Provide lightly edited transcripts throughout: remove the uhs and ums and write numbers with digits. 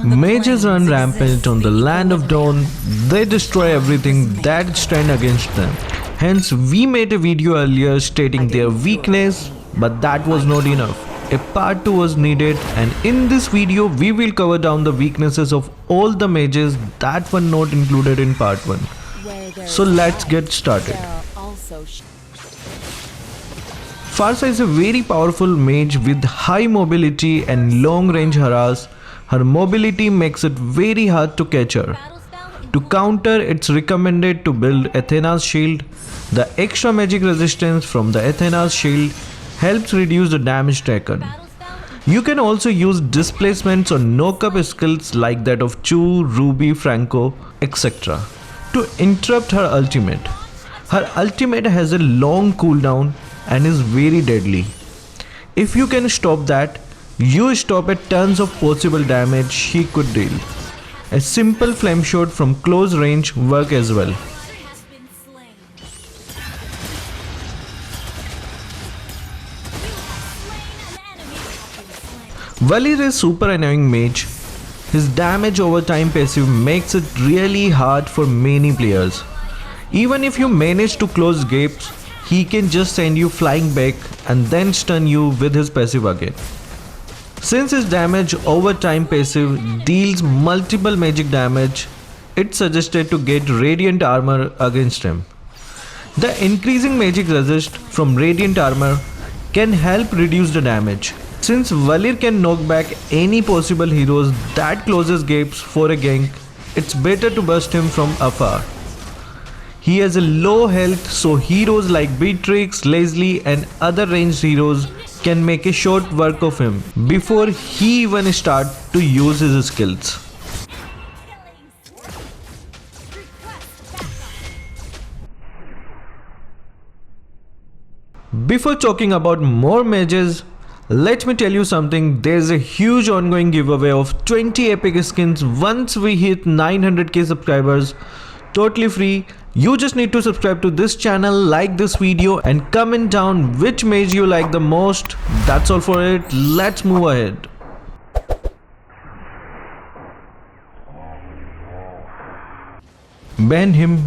Mages run rampant on the land of dawn. They destroy everything that stands against them. Hence, we made a video earlier stating their weakness, but that was not enough. A part 2 was needed, and in this video we will cover down the weaknesses of all the mages that were not included in part 1. So let's get started. Farsa is a very powerful mage with high mobility and long range harass. Her mobility makes it very hard to catch her. To counter, it's recommended to build Athena's shield. The extra magic resistance from the Athena's shield helps reduce the damage taken. You can also use displacements or knock-up skills like that of Chu, Ruby, Franco, etc. to interrupt her ultimate. Her ultimate has a long cooldown and is very deadly. If you can stop that, you stop at tons of possible damage she could deal. A simple flame shot from close range works as well. Valir is super annoying mage. His damage over time passive makes it really hard for many players. Even if you manage to close gaps, he can just send you flying back and then stun you with his passive again. Since his damage over time passive deals multiple magic damage, it's suggested to get radiant armor against him. The increasing magic resist from radiant armor can help reduce the damage. Since Valir can knock back any possible heroes that closes gaps for a gank, it's better to burst him from afar. He has a low health, so heroes like Beatrix, Leslie and other ranged heroes can make a short work of him before he even starts to use his skills. Before talking about more mages, let me tell you something. There's a huge ongoing giveaway of 20 epic skins once we hit 900k subscribers, totally free. You just need to subscribe to this channel, like this video and comment down which mage you like the most. That's all for it. Let's move ahead. Ban him.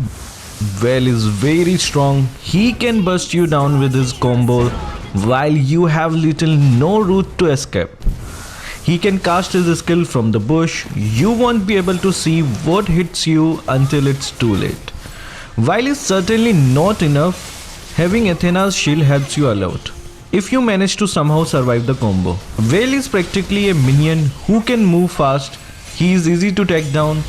Well is very strong. He can burst you down with his combo while you have little no route to escape. He can cast his skill from the bush. You won't be able to see what hits you until it's too late. While it's certainly not enough, having Athena's shield helps you a lot if you manage to somehow survive the combo. Vale is practically a minion who can move fast. He is easy to take down.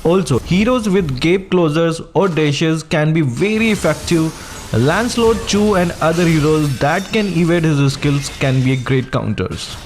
Also, heroes with gap closers or dashes can be very effective. Lancelot, Chu and other heroes that can evade his skills can be great counters.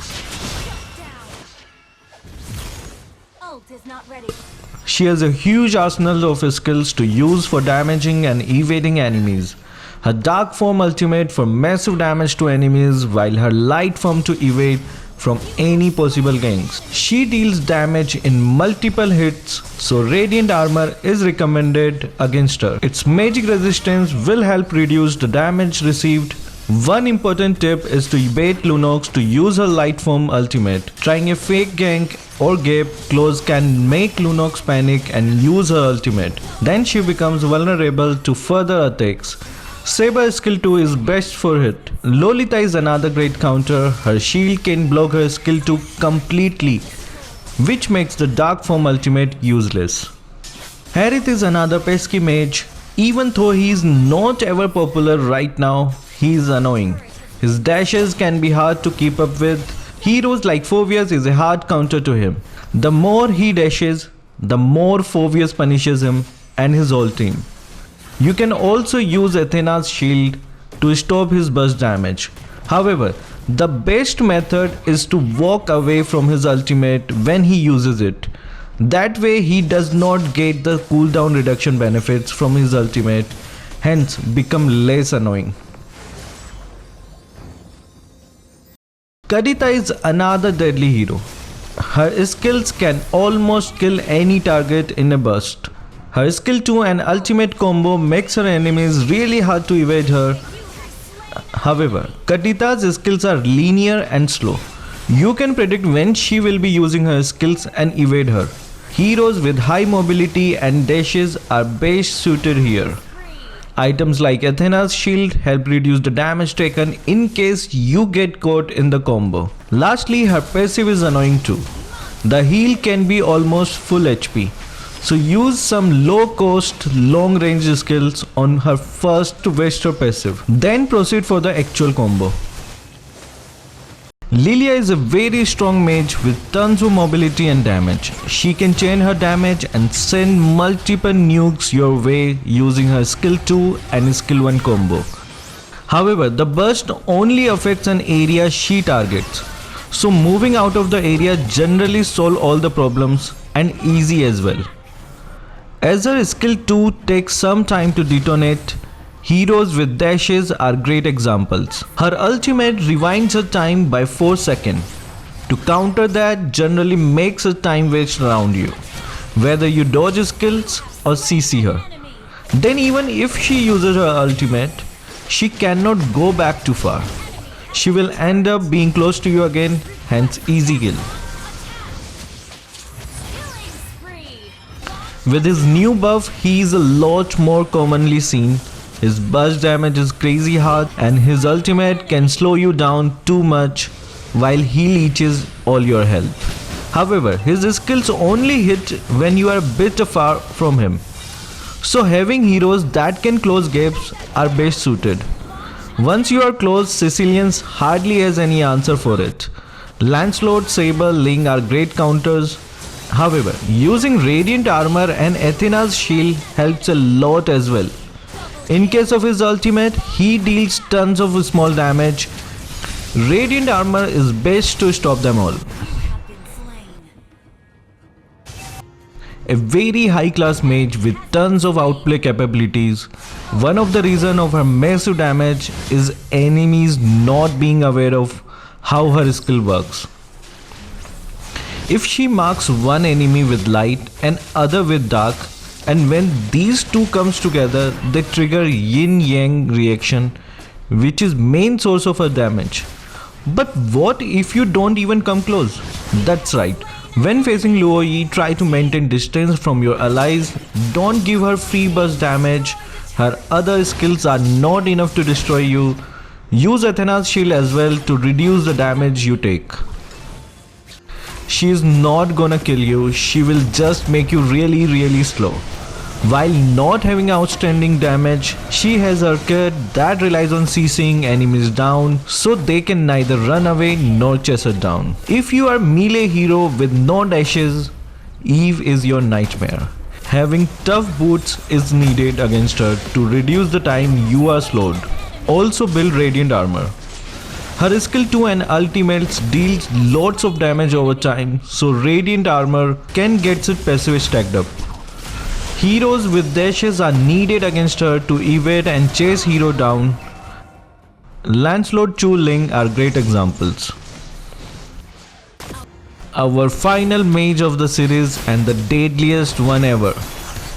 She has a huge arsenal of skills to use for damaging and evading enemies. Her dark form ultimate for massive damage to enemies, while her light form to evade from any possible ganks. She deals damage in multiple hits, so radiant armor is recommended against her. Its magic resistance will help reduce the damage received. One important tip is to bait Lunox to use her light form ultimate. Trying a fake gank or gap close can make Lunox panic and use her ultimate. Then she becomes vulnerable to further attacks. Saber skill 2 is best for hit. Lolita is another great counter. Her shield can block her skill 2 completely, which makes the dark form ultimate useless. Harith is another pesky mage. Even though he is not ever popular right now, he is annoying. His dashes can be hard to keep up with. Heroes like Phoveus is a hard counter to him. The more he dashes, the more Phoveus punishes him and his whole team. You can also use Athena's shield to stop his burst damage. However, the best method is to walk away from his ultimate when he uses it. That way he does not get the cooldown reduction benefits from his ultimate, hence become less annoying. Kadita is another deadly hero. Her skills can almost kill any target in a burst. Her skill 2 and ultimate combo makes her enemies really hard to evade her. However, Kadita's skills are linear and slow. You can predict when she will be using her skills and evade her. Heroes with high mobility and dashes are best suited here. Items like Athena's shield help reduce the damage taken in case you get caught in the combo. Lastly, her passive is annoying too. The heal can be almost full HP. So use some low cost, long range skills on her first to waste her passive. Then proceed for the actual combo. Lilia is a very strong mage with tons of mobility and damage. She can chain her damage and send multiple nukes your way using her skill 2 and skill 1 combo. However, the burst only affects an area she targets. So moving out of the area generally solves all the problems and easy as well. As her skill 2 takes some time to detonate, heroes with dashes are great examples. Her ultimate rewinds her time by 4 seconds. To counter that generally makes a time waste around you, whether you dodge skills or CC her. Then even if she uses her ultimate, she cannot go back too far. She will end up being close to you again, hence easy kill. With his new buff, he is a lot more commonly seen. His burst damage is crazy hard and his ultimate can slow you down too much while he leeches all your health. However, his skills only hit when you are a bit far from him. So having heroes that can close gaps are best suited. Once you are close, Sicilians hardly has any answer for it. Lancelot, Saber, Ling are great counters. However, using Radiant Armor and Athena's shield helps a lot as well. In case of his ultimate, he deals tons of small damage. Radiant Armor is best to stop them all. A very high class mage with tons of outplay capabilities. One of the reasons of her massive damage is enemies not being aware of how her skill works. If she marks one enemy with light and other with dark, and when these two comes together, they trigger yin-yang reaction, which is main source of her damage. But what if you don't even come close? That's right. When facing Luo Yi, try to maintain distance from your allies. Don't give her free burst damage. Her other skills are not enough to destroy you. Use Athena's shield as well to reduce the damage you take. She is not gonna kill you, she will just make you really slow. While not having outstanding damage, she has her kit that relies on CCing enemies down so they can neither run away nor chase her down. If you are melee hero with no dashes, Eve is your nightmare. Having tough boots is needed against her to reduce the time you are slowed. Also build Radiant Armor. Her skill 2 and ultimates deals lots of damage over time, so Radiant Armor can get its passive stacked up. Heroes with dashes are needed against her to evade and chase hero down. Lancelot, Chu, Ling are great examples. Our final mage of the series and the deadliest one ever,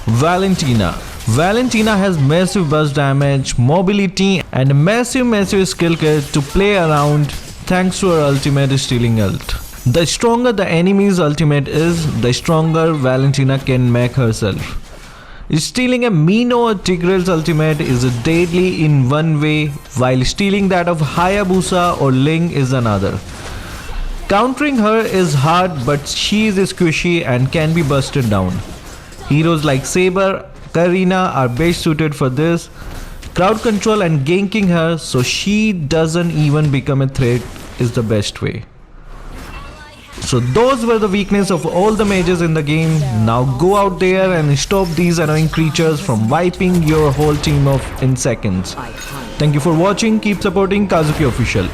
Valentina. Valentina has massive burst damage, mobility and a massive skill kit to play around thanks to her ultimate stealing ult. The stronger the enemy's ultimate is, the stronger Valentina can make herself. Stealing a Mino or Tigrel's ultimate is deadly in one way, while stealing that of Hayabusa or Ling is another. Countering her is hard, but she is squishy and can be busted down. Heroes like Saber, Karina are best suited for this. Crowd control and ganking her so she doesn't even become a threat is the best way. So those were the weaknesses of all the mages in the game. Now go out there and stop these annoying creatures from wiping your whole team off in seconds. Thank you for watching. Keep supporting Kazuki Official.